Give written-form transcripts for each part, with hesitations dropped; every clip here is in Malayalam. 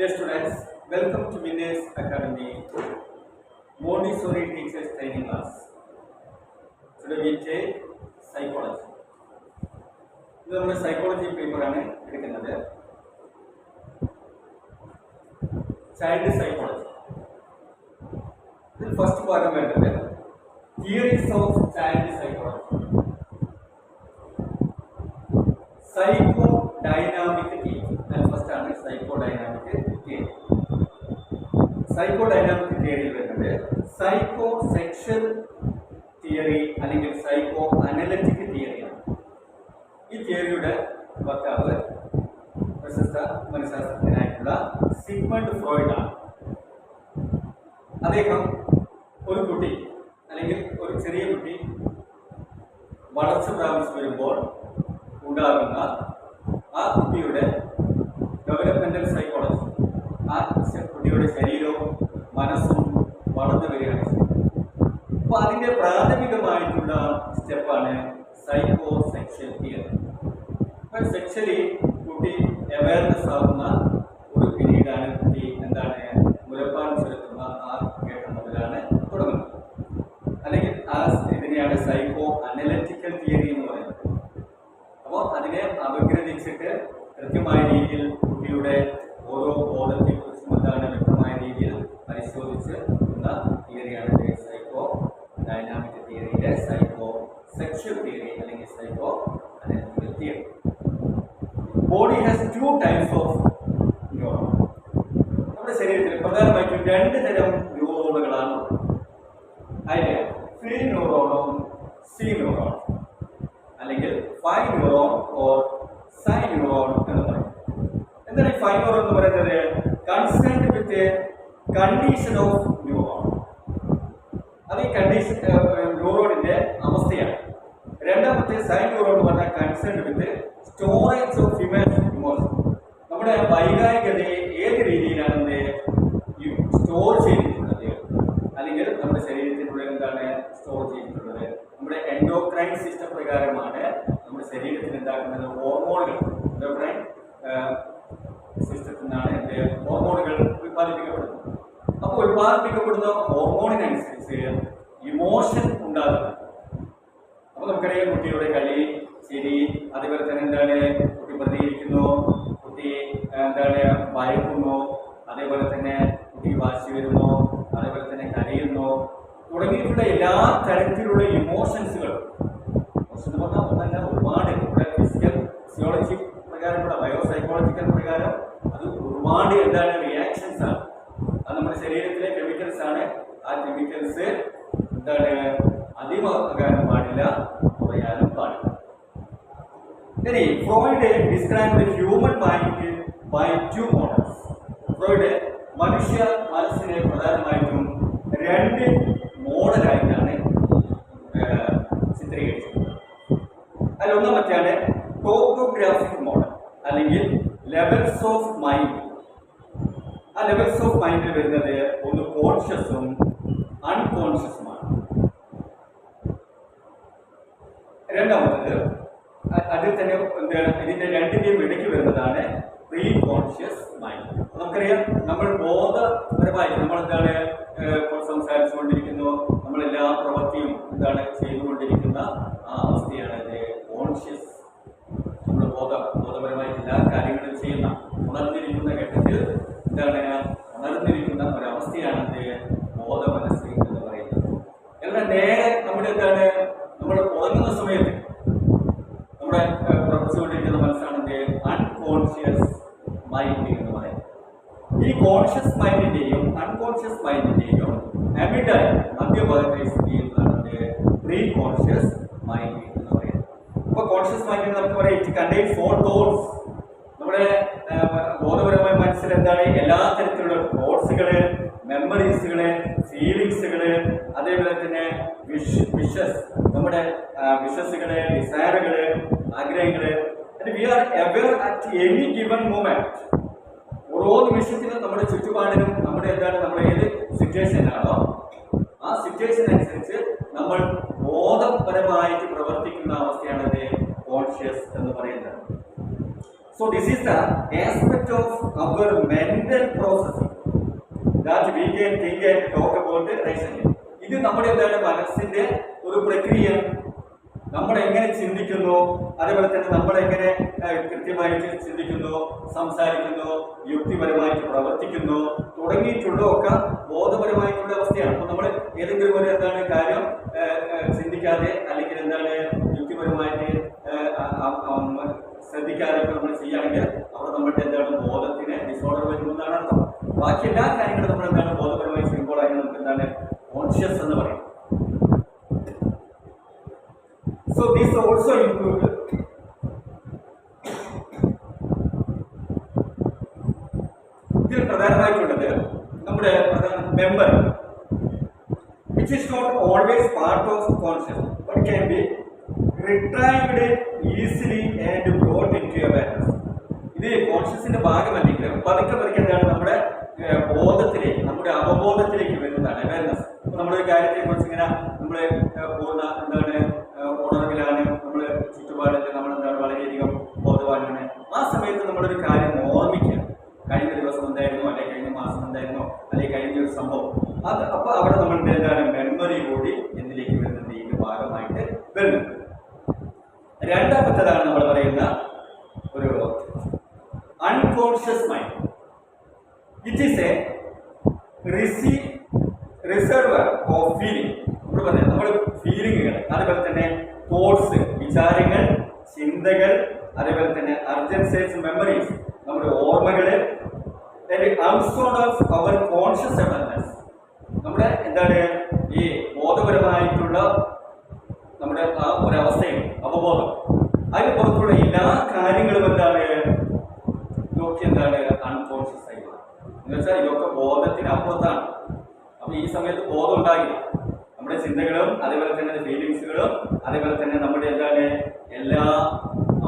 Dear students, welcome to Winners Academy Montessori Teachers Training Class. Today we take psychology. This is our psychology paper. Child psychology. The first part is theories of child psychology. Psychodynamic theory. First ആണ് psychodynamic theory. Psychodynamic theory വരുന്നത് psychosexual theory അല്ലെങ്കിൽ psychoanalytic theory ആണ്. ഈ തിയറിയുടെ വക്താവ് പ്രശസ്ത മനഃശാസ്ത്രജ്ഞനായിട്ടുള്ള സിഗ്മണ്ട് ഫ്രോയിഡ് ആണ്. അദ്ദേഹം ഒരു കുട്ടി അല്ലെങ്കിൽ ഒരു ചെറിയ കുട്ടി വളർച്ച പ്രാപിച്ചു വരുമ്പോൾ ഉണ്ടാകുന്ന ആ കുട്ടിയുടെ ഡെവലപ്മെന്റൽ സൈക്കോളജി, ആ കുട്ടിയുടെ ശരീരവും മനസ്സും വളർന്നു വരികയാണ്. അപ്പോൾ അതിൻ്റെ പ്രാഥമികമായിട്ടുള്ള സ്റ്റെപ്പാണ് സൈക്കോസെക്ഷൽ തിയറി. അപ്പോൾ സെക്ഷലി കുട്ടി അവയർനെസ് ആകുന്ന ഒരു പീരീഡാണ്. കുട്ടി എന്താണ് മുലപ്പാൻ ചെലുത്തുന്ന ആ ഘട്ടം മുതലാണ് തുടങ്ങുന്നത്. അല്ലെങ്കിൽ ആ ഇതിനെയാണ് സൈക്കോ അനലറ്റിക്കൽ തിയറി എന്ന് പറയുന്നത്. അപ്പോൾ അതിനെ അപഗ്രഥിച്ചിട്ട് കൃത്യമായ രീതിയിൽ കുട്ടിയുടെ ഓരോ ബോധത്തെക്കുറിച്ചും എന്താണ് വ്യക്തമായ രീതിയിൽ പരിശോധിച്ച് എന്ന തിയറിയാണ് സൈക്കോ ഡൈനാമിക് തിയറിയിലെ സൈക്കോ സെക്ഷൽ തിയറി അല്ലെങ്കിൽ psycho analytical theory. Body has 2 types of neuron. നമ്മുടെ ശരീരത്തിൽ പ്രധാനമായിട്ടും 2 തരം ന്യൂറോണുകളാണ്. അതിന് ഫ്രീ ന്യൂറോണും സി ന്യൂറോണും അല്ലെങ്കിൽ fine neuron or sine neuron എന്ന് പറയും. എന്താണ് ഈ ഫൈൻ ന്യൂറോൺ എന്ന് പറയുന്നത്? Concerned with condition of neuron. അത് ഈ കണ്ടീഷൻ ന്യൂറോണിന്റെ അവസ്ഥയാണ്. രണ്ടാമത്തെ സൈൻ ന്യൂറോൺ എന്ന് പറഞ്ഞാൽ concerned with storage of emotion. നമ്മുടെ വൈകാരികതയെ ഏത് രീതിയിലാണ് സ്റ്റോർ ചെയ്തിട്ടുള്ളത് അല്ലെങ്കിൽ നമ്മുടെ ശരീരത്തിനുള്ളിൽ എന്താണ് സ്റ്റോർ ചെയ്തിട്ടുള്ളത്? നമ്മുടെ എൻഡോക്രൈൻ സിസ്റ്റം പ്രകാരമാണ് നമ്മുടെ ശരീരത്തിൽ ഉണ്ടാക്കുന്നത് ഹോർമോണുകൾ. എൻഡോക്രൈൻ സിസ്റ്റത്തിൽ നിന്നാണ് ഹോർമോണുകൾ ഉൽപ്പാദിപ്പിക്കപ്പെടുന്നത്. അപ്പോൾ ഉൽപ്പാദിപ്പിക്കപ്പെടുന്ന ഹോർമോണിനനുസരിച്ച് ഇമോഷൻ ഉണ്ടാകുന്നത്. അപ്പോൾ നമുക്കറിയാം കുട്ടിയുടെ കളി, ചിരി, അതേപോലെ തന്നെ എന്താണ് കുട്ടി പ്രതികരിക്കുന്നു, കുട്ടി എന്താണ് ഭയക്കുന്നു, അതേപോലെ തന്നെ കുട്ടി വാശി വരുന്നു, അതേപോലെ തന്നെ കരയുന്നു തുടങ്ങിയിട്ടുള്ള എല്ലാ തരത്തിലുള്ള ഇമോഷൻസുകളും എന്ന് പറഞ്ഞാൽ ഒന്നല്ല ഒരുപാട് ഫിസിയോളജി പ്രകാരമുള്ള ബയോസൈക്കോളജിക്കൽ പ്രകാരം അത് ഒരുപാട് എന്താണ് റിയാക്ഷൻസ് ആണ്. അത് നമ്മുടെ ശരീരത്തിലെ കെമിക്കൽസ് ആണ്. ആ കെമിക്കൽസ് എന്താണ് അധികമാകാനും പാടില്ല, കുറയാനും പാടില്ല. ഇനി Freud describe human mind by 2 models. Freud മനുഷ്യ മനസ്സിനെ പ്രധാനമായിട്ടും 2 മോഡലായിട്ടാണ് ചിത്രീകരിച്ചിട്ടുള്ളത്. അതിലൊന്നാമത്തെയാണ് ടോപ്പോഗ്രാഫിക് മോഡൽ അല്ലെങ്കിൽ ലെവൽസ് ഓഫ് മൈൻഡ്. ആ ലെവൽസ് ഓഫ് മൈൻഡിൽ വരുന്നത് ഒന്ന് കോൺഷ്യസും അൺകോൺഷ്യസുമാണ്. രണ്ടാമത്തത് അതിൽ തന്നെ ഇതിന്റെ രണ്ടിന്റെയും ഇടയ്ക്ക് വരുന്നതാണ് പ്രീ കോൺഷ്യസ് മൈൻഡ്. നമുക്കറിയാം നമ്മൾ ബോധപരമായി നമ്മൾ എന്താണ് സംസാരിച്ചുകൊണ്ടിരിക്കുന്നു, നമ്മളെല്ലാ പ്രവൃത്തിയും എന്താണ് ചെയ്തുകൊണ്ടിരിക്കുന്ന ആ അവസ്ഥയാണ് കോൺഷ്യസ്. നമ്മൾ ബോധപരമായി എല്ലാ കാര്യങ്ങളും ചെയ്യുന്ന ഉണർന്നിരിക്കുന്ന ഘട്ടത്തിൽ എന്താണ് ഉണർന്നിരിക്കുന്ന ഒരവസ്ഥയാണ് ബോധ മനസ്സ് എന്ന് പറയുന്നത്. എന്നാൽ നേരെ നമ്മുടെ എന്താണ് നമ്മൾ ഉറങ്ങുന്ന സമയത്ത് നമ്മുടെ പ്രവർത്തിച്ചുകൊണ്ടിരിക്കുന്ന മനസ്സാണ് അൺകോൺഷ്യസ് മൈൻഡ് എന്ന് പറയുന്നത്. ഈ കോൺഷ്യസ് മൈൻഡിന്റെയും അൺകോൺഷ്യസ് മൈൻഡിന്റെയും അമിഡായി മധ്യഭാഗത്തെ സ്ഥിതി ചെയ്യുന്നതാണ് പ്രീ കോൺഷ്യസ് മൈൻഡ് എന്ന് പറയുന്നത്. അപ്പോൾ കോൺഷ്യസ് മൈൻഡ് നമുക്ക് പറയാം ഇറ്റ് കണ്ടെയ്ൻസ് 4 തോട്ട്സ്. നമ്മുടെ ബോധപരമായ മനസ്സിൽ എന്താണ് എല്ലാ തരത്തിലുള്ള തോട്ട്സുകള്, മെമ്മറീസുകള്, ഫീലിങ്സുകള്, അതേപോലെ തന്നെ വിഷസ്, നമ്മുടെ വിഷസുകള്, ഡിസയറുകള്, ആഗ്രഹങ്ങള്. We are aware at any given moment. ഓരോ നിമിഷത്തിലും നമ്മുടെ ചുറ്റുപാടിനും നമ്മുടെ എന്താണ് നമ്മൾ ഏത് സിറ്റുവേഷനാണോ ആ സിറ്റുവേഷൻ അനുസരിച്ച് നമ്മൾ ബോധപരമായിട്ട് പ്രവർത്തിക്കുന്ന അവസ്ഥയാണ് കോൺഷ്യസ് എന്ന് പറയുന്നത്. So this is the aspect of our mental processing that we can think and talk about recently. ഇത് നമ്മുടെ എന്താണ് മനസ്സിന്റെ ഒരു പ്രക്രിയ. നമ്മൾ എങ്ങനെ ചിന്തിക്കുന്നു, അതേപോലെ തന്നെ നമ്മൾ എങ്ങനെ കൃത്യമായിട്ട് ചിന്തിക്കുന്നു, സംസാരിക്കുന്നു, യുക്തിപരമായിട്ട് പ്രവർത്തിക്കുന്നു തുടങ്ങിയിട്ടുള്ള ഒക്കെ ബോധപരമായിട്ടുള്ള അവസ്ഥയാണ്. അപ്പോൾ നമ്മൾ ഏതെങ്കിലും ഒരു എന്താണ് കാര്യം ചിന്തിക്കാതെ അല്ലെങ്കിൽ എന്താണ് യുക്തിപരമായിട്ട് ശ്രദ്ധിക്കാതെ നമ്മൾ ചെയ്യുകയാണെങ്കിൽ അവിടെ നമ്മളുടെ എന്താണ് ബോധത്തിന് ഡിസോർഡർ വരുമെന്നാണ് അർത്ഥം. ബാക്കി എല്ലാ കാര്യങ്ങളും നമ്മൾ എന്താണ് ബോധപരമായി ചെയ്യുമ്പോൾ അതിന് നമുക്ക് എന്താണ് കോൺഷ്യസ് എന്ന് പറയും. So this also include ഇതിൽ പ്രധാനമായിട്ടുള്ളത് നമ്മുടെ memory, which is not always part of conscious but can be retrieved easily and brought into awareness. ഇത് കോൺഷ്യസിന്റെ ഭാഗമല്ലെങ്കിലും പതുക്കെ പതുക്കെ എന്താണ് നമ്മുടെ ബോധത്തിലേക്ക്, നമ്മുടെ അവബോധത്തിലേക്ക് വരുന്നതാണ് അവയർനെസ്. ഇപ്പൊ നമ്മളൊരു കാര്യത്തെ കുറിച്ച് ഇങ്ങനെ നമ്മള് പോകുന്ന എന്താണ് ഉണർവിലാണ്, നമ്മൾ ചുറ്റുപാടിൽ നമ്മൾ എന്താണ് വളരെയധികം ബോധവാനാണ്. ആ സമയത്ത് നമ്മളൊരു കാര്യം ഓർമ്മിക്കുക, കഴിഞ്ഞ ദിവസം എന്തായിരുന്നു, അല്ലെങ്കിൽ കഴിഞ്ഞ മാസം എന്തായിരുന്നു, അല്ലെങ്കിൽ കഴിഞ്ഞ ഒരു സംഭവം അത്. അപ്പൊ അവിടെ നമ്മളുടെ എന്താണ് മെമ്മറി കൂടി എന്തിലേക്ക് വരുന്നത്, ഇതിന്റെ ഭാഗമായിട്ട് വരുന്നുണ്ട്. രണ്ടാമത്തേതാണ് നമ്മൾ പറയുന്ന ഒരു unconscious mind. It is A reservoir of feeling. നമ്മൾ പറഞ്ഞത് നമ്മൾ ഫീലിംഗുകൾ, അതേപോലെ തന്നെ തോട്ട്സ്, വിചാരങ്ങൾ, ചിന്തകൾ, അതേപോലെ തന്നെ അർജൻസേഴ്സ്, മെമ്മറീസ്, നമ്മുടെ ഓർമ്മകള്, ഔട്ട്സോൺ ഓഫ് അവർ കോൺഷ്യസ് അവയർനെസ്. നമ്മുടെ എന്താണ് ഈ ബോധപരമായിട്ടുള്ള നമ്മുടെ ആ ഒരു അവസ്ഥയും അവബോധം, അതിന് പുറത്തുള്ള എല്ലാ കാര്യങ്ങളും എന്താണ് ഇതൊക്കെ എന്താണ് അൺകോൺഷ്യസ് ആയി എന്ന് വെച്ചാൽ ഇതൊക്കെ ബോധത്തിന് അപ്പുറത്താണ്. അപ്പൊ ഈ സമയത്ത് ബോധം ഉണ്ടാകില്ല. നമ്മുടെ ചിന്തകളും അതേപോലെ തന്നെ ഫീലിങ്സുകളും അതേപോലെ തന്നെ നമ്മുടെ എന്താണ് എല്ലാ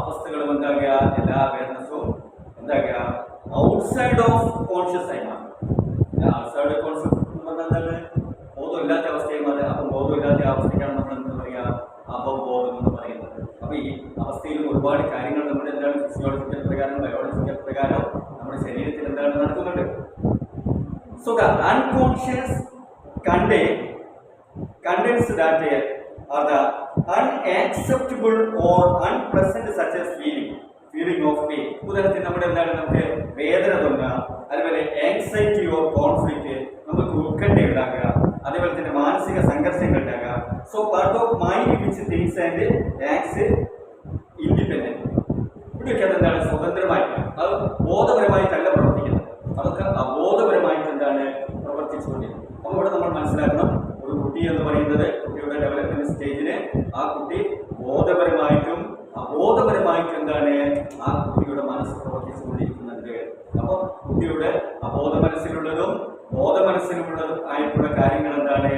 അവസ്ഥകളും എന്താകുക, എല്ലാ അവയർനെസ്സും എന്താകുക ഔട്ട്സൈഡ് ഓഫ് കോൺഷ്യസ് ആയി മാറും. ഔട്ട്സൈഡ് കോൺഷ്യസ് എന്ന് പറഞ്ഞാൽ എന്താണ് ബോധം ഇല്ലാത്ത അവസ്ഥയും അത്. അപ്പം ബോധം ഇല്ലാത്ത അവസ്ഥയ്ക്കാണ് നമ്മൾ എന്താ പറയുക അപബോധം എന്ന് പറയുന്നത്. അപ്പൊ ഈ അവസ്ഥയിൽ ഒരുപാട് കാര്യങ്ങൾ നമ്മുടെ എന്താണ് ഫിസിയോളജിക്കൽ പ്രകാരം ബയോളജിക്കൽ പ്രകാരം നമ്മുടെ ശരീരത്തിൽ എന്താണ് നടക്കുന്നുണ്ട്. So the unconscious contains that are the unacceptable or unpleasant such as feeling of pain. ഉദാഹരണത്തിന് നമ്മുടെ എന്താണ് നമുക്ക് വേദന തോന്നുക, അതുപോലെ ആങ്സൈറ്റി ഓർ കോൺഫ്ലിക്റ്റ്, നമുക്ക് ഉത്കണ്ഠ ഉണ്ടാകുക, അതേപോലെ തന്നെ മാനസിക സംഘർഷങ്ങൾ ഉണ്ടാകുക. So part of mind which things and acts independent. ഇവിടെയൊക്കെ അതെന്താണ് സ്വതന്ത്രമായിട്ട്, അത് ബോധപരമായിട്ടല്ല പ്രവർത്തിക്കുന്നത്, അതൊക്കെ അബോധപരമായിട്ട് എന്താണ് പ്രവർത്തിച്ചുകൊണ്ടിരിക്കുന്നത്. അപ്പോൾ ഇവിടെ നമ്മൾ മനസ്സിലാക്കണം, ഒരു കുട്ടി എന്ന് പറയുന്നത് കുട്ടിയുടെ ഡെവലപ്മെന്റ് സ്റ്റേജില് ആ കുട്ടി ബോധപരമായിട്ടും അബോധപരമായിട്ടും എന്താണ് ആ കുട്ടിയുടെ മനസ്സ് പ്രവർത്തിച്ചുകൊണ്ടിരിക്കുന്നുണ്ട്. അപ്പോൾ കുട്ടിയുടെ അബോധ മനസ്സിലുള്ളതും ബോധ മനസ്സിലുള്ളതും ആയിട്ടുള്ള കാര്യങ്ങൾ എന്താണ്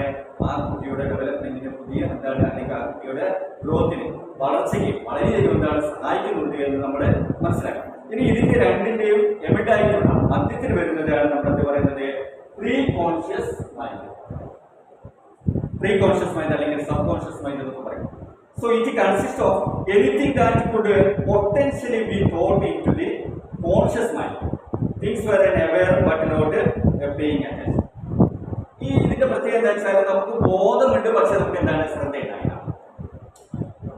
ആ കുട്ടിയുടെ ഡെവലപ്മെന്റിന് പുതിയ എന്താണ് അല്ലെങ്കിൽ ആ കുട്ടിയുടെ ഗ്രോത്തിന് വളർച്ചയ്ക്ക് വളരെയധികം എന്താണ് സഹായിക്കുന്നുണ്ട് എന്ന് നമ്മൾ മനസ്സിലാക്കണം. ഇനി ഇതിന്റെ രണ്ടിന്റെയും എമിഡായിട്ടുള്ള മധ്യത്തിൽ വരുന്നതാണ് നമ്മൾ എന്ത് പറയുന്നത് pre conscious mind. Pre conscious mind അല്ലെങ്കിൽ സബ് കോൺഷ്യസ് മൈൻഡ് എന്നൊക്കെ പറയും. So it consists of anything that could potentially be thought into the conscious mind. Things were aware but not paying attention. ഈ ഇതിന്റെ പ്രത്യേകത എന്താ വെച്ചാൽ നമുക്ക് ബോധമുണ്ട്, പക്ഷെ നമുക്ക് എന്താണ് ശ്രദ്ധയില്ല.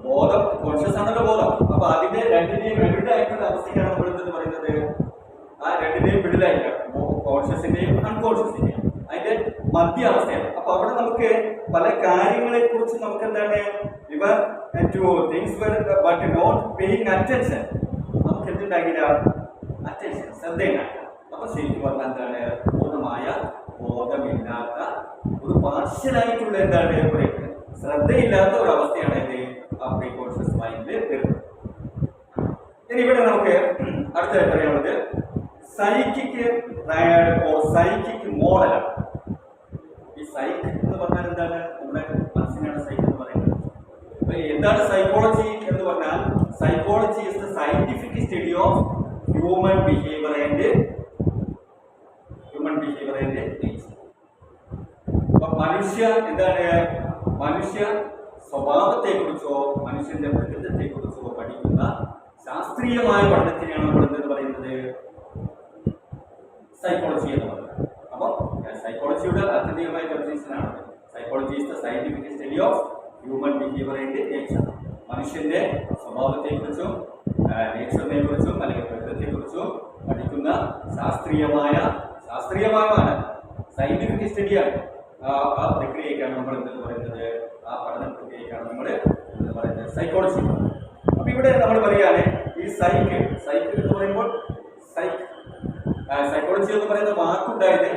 ബോധം കോൺഷ്യസ് ആണല്ലോ ബോധം. അപ്പൊ അതിന്റെ രണ്ടിന്റെയും മിഡിലായിട്ടുള്ള അവസ്ഥയ്ക്കാണ് നമ്മൾ എന്തെന്ന് പറയുന്നത്, ആ രണ്ടിന്റെയും മിഡിലായിട്ട് കോൺഷ്യസിന്റെയും അൺകോൺഷ്യസിന്റെയും അതിന്റെ മധ്യ അവസ്ഥയാണ്. അപ്പൊ അവിടെ നമുക്ക് പല കാര്യങ്ങളെ കുറിച്ച് നമുക്ക് എന്താണ് ബട്ട് നോട്ട് പേയിങ് അറ്റൻഷൻ, നമുക്ക് എന്തുണ്ടാകില്ല അറ്റൻഷൻ, ശ്രദ്ധയുണ്ടാകില്ല. അപ്പൊ ശരിക്കും പറഞ്ഞാൽ എന്താണ് പൂർണ്ണമായ ബോധമില്ലാത്ത ഒരു പാർഷ്യലായിട്ടുള്ള എന്താണ് ശ്രദ്ധയില്ലാത്ത ഒരു അവസ്ഥയാണ് ഇത് ആ പ്രീ കോൺഷ്യസ് മൈൻഡിൽ വരുന്നത്. ഇനി ഇവിടെ നമുക്ക് അടുത്തായിട്ട് പറയാനുള്ളത് സൈക്കിക് ട്രയഡ് ഓർ സൈക്കിക് മോഡലാണ്. ഈ സൈക്ക് എന്ന് പറഞ്ഞാൽ എന്താണ്, നമ്മുടെ മനസ്സിനാണ് സൈക്ക് എന്ന് പറയുന്നത്. എന്താണ് സൈക്കോളജി എന്ന് പറഞ്ഞാൽ psychology is the scientific study of human behaviour and nature. അപ്പൊ മനുഷ്യ എന്താണ് മനുഷ്യ സ്വഭാവത്തെ കുറിച്ചോ മനുഷ്യന്റെ പ്രകൃതത്തെ കുറിച്ചോ പഠിക്കുന്ന ശാസ്ത്രീയമായ പഠനത്തിനെയാണ് നമ്മൾ സൈക്കോളജി എന്ന് പറയുന്നത്. അപ്പോൾ സൈക്കോളജിയുടെ ആത്യന്തികമായ ഡെഫിനിഷൻ ആണ് psychology is the scientific study of human behaviour and nature. മനുഷ്യന്റെ സ്വഭാവത്തെക്കുറിച്ചും നേച്ചറിനെ കുറിച്ചും അല്ലെങ്കിൽ പ്രകൃതിയെക്കുറിച്ചും പഠിക്കുന്ന ശാസ്ത്രീയമാണ് സയന്റിഫിക് സ്റ്റഡിയാണ്. ആ പ്രക്രിയക്കാണ് നമ്മൾ എന്തെന്ന് പറയുന്നത്, ആ പഠന പ്രക്രിയക്കാണ് നമ്മൾ എന്ന് പറയുന്നത് സൈക്കോളജി. അപ്പൊ ഇവിടെ നമ്മൾ പറയുകയാണ് ഈ സൈക്കിൾ എന്ന് പറയുമ്പോൾ സൈക്കോളജി എന്ന് പറയുന്ന വാക്കുണ്ടായത്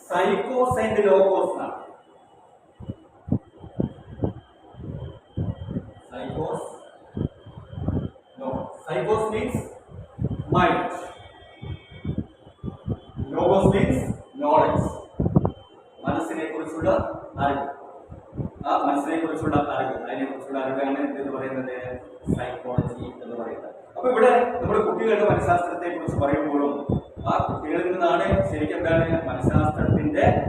സൈക്കോസ് ആൻഡ് ലോഗോസ് എന്നാണ്. Psychos means mind. Logos means knowledge. മനസ്സിനെ കുറിച്ചുള്ള അറിവ്. ആ മനസ്സിനെ കുറിച്ചുള്ള അറിവ്, അതിനെ കുറിച്ചുള്ള അറിവാണ് എന്ന് പറയുന്നത് സൈക്കോളജി എന്ന് പറയുന്നത്. അപ്പൊ ഇവിടെ നമ്മൾ കുട്ടികളുടെ മനഃശാസ്ത്രത്തെ കുറിച്ച് പറയുമ്പോഴും ആ കുട്ടികളിൽ നിന്നാണ് ശരിക്കും എന്താണ് മനഃശാസ്ത്രത്തിന്റെ